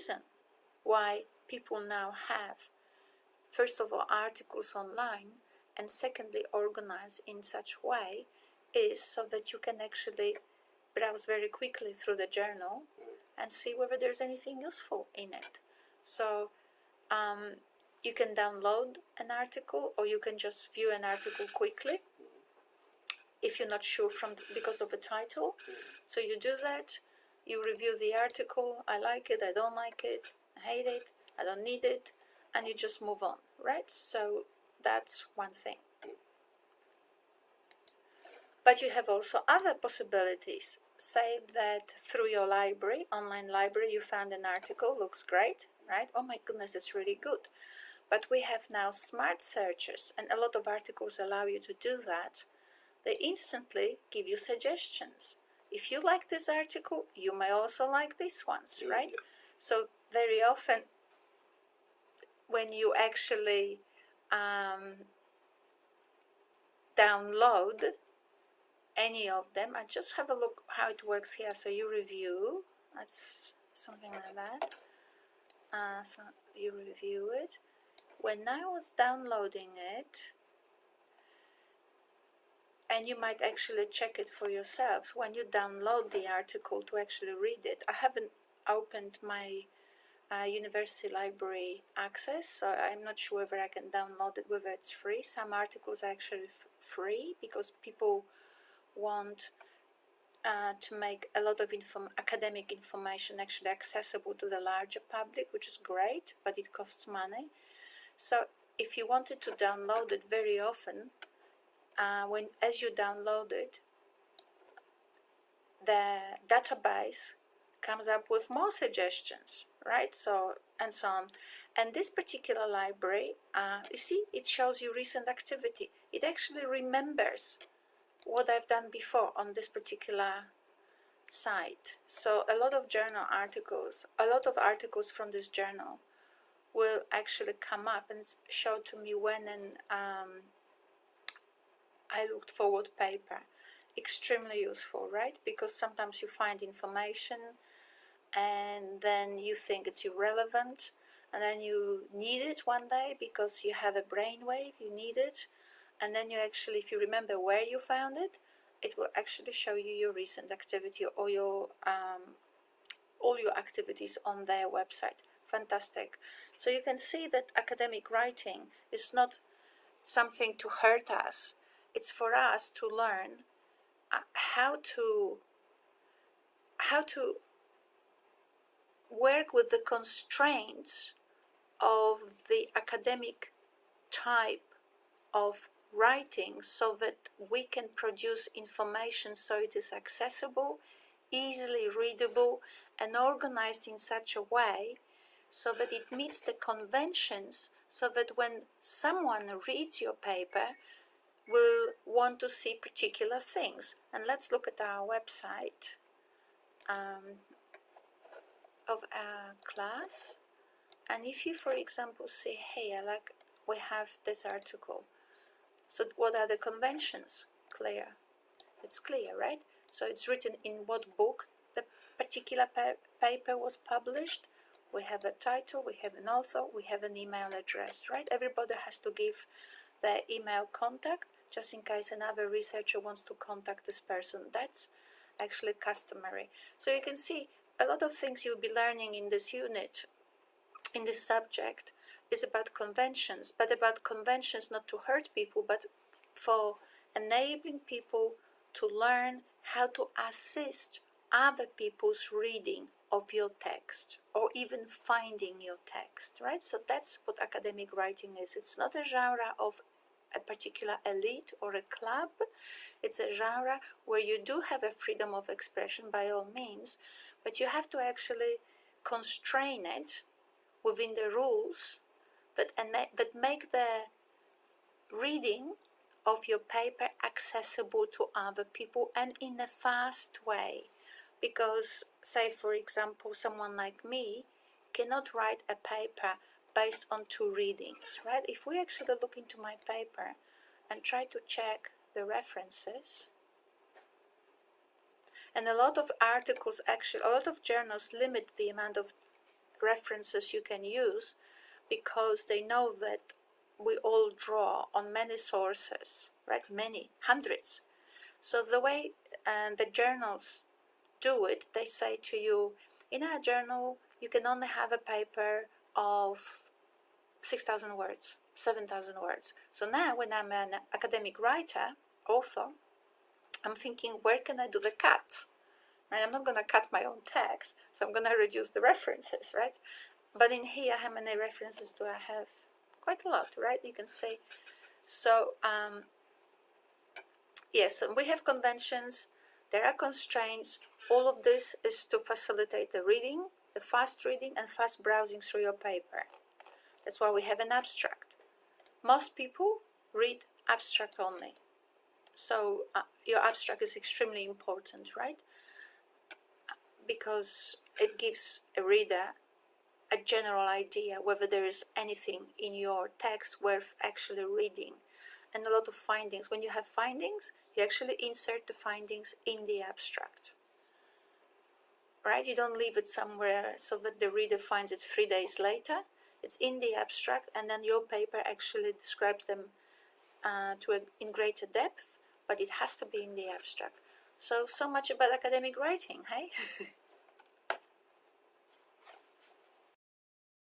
reason why people now have, first of all, articles online, and secondly, organized in such way, is so that you can actually browse very quickly through the journal and see whether there's anything useful in it. So you can download an article, or you can just view an article quickly if you're not sure because of the title. So you do that, you review the article. I like it, I don't like it, I hate it, I don't need it, and you just move on, right? So that's one thing. But you have also other possibilities. Say that through your library, online library, you found an article, looks great, right? Oh my goodness, it's really good. But we have now smart searches, and a lot of articles allow you to do that. They instantly give you suggestions. If you like this article, you may also like these ones, right? So very often when you actually download any of them, I just have a look how it works here. So you review, that's something like that. So you review it. When I was downloading it, and you might actually check it for yourselves when you download the article to actually read it. I haven't opened my university library access, so I'm not sure whether I can download it, whether it's free. Some articles are actually free because people want to make a lot of academic information actually accessible to the larger public, which is great, but it costs money. So if you wanted to download it, very often as you download it, the database comes up with more suggestions, right? So and so on. And this particular library, you see, it shows you recent activity. It actually remembers what I've done before on this particular site. So a lot of journal articles, a lot of articles from this journal will actually come up and show to me when I looked for what paper. Extremely useful, right? Because sometimes you find information and then you think it's irrelevant, and then you need it one day because you have a brainwave, you need it, and then you actually, if you remember where you found it, it will actually show you your recent activity or your all your activities on their website. Fantastic. So you can see that academic writing is not something to hurt us. It's for us to learn how to work with the constraints of the academic type of writing so that we can produce information so it is accessible, easily readable, and organized in such a way so that it meets the conventions, so that when someone reads your paper will want to see particular things. And let's look at our website of our class. And if you, for example, say, hey, we have this article. So what are the conventions? Clear. It's clear, right? So it's written in what book the particular paper was published. We have a title, we have an author, we have an email address, right? Everybody has to give their email contact just in case another researcher wants to contact this person. That's actually customary. So you can see a lot of things you'll be learning in this unit, in this subject, is about conventions, but about conventions not to hurt people, but for enabling people to learn how to assist other people's reading of your text or even finding your text, right? So that's what academic writing is. It's not a genre of a particular elite or a club. It's a genre where you do have a freedom of expression by all means, but you have to actually constrain it within the rules that make the reading of your paper accessible to other people and in a fast way. Because, say for example, someone like me cannot write a paper based on 2 readings, right? If we actually look into my paper and try to check the references, and a lot of articles, actually a lot of journals limit the amount of references you can use, because they know that we all draw on many sources, right? Many, hundreds. So the way the journals do it, they say to you, in our journal, you can only have a paper of 6,000 words, 7,000 words. So now when I'm an academic writer, author, I'm thinking, where can I do the cuts? Right? I'm not going to cut my own text, so I'm going to reduce the references, right? But in here, how many references do I have? Quite a lot, right? You can say. So, yes, we have conventions, there are constraints. All of this is to facilitate the reading, the fast reading and fast browsing through your paper. That's why we have an abstract. Most people read abstract only. So your abstract is extremely important, right? Because it gives a reader a general idea whether there is anything in your text worth actually reading. And a lot of findings, when you have findings, you actually insert the findings in the abstract, right? You don't leave it somewhere so that the reader finds it 3 days later. It's in the abstract, and then your paper actually describes them in greater depth, but it has to be in the abstract. So much about academic writing, hey?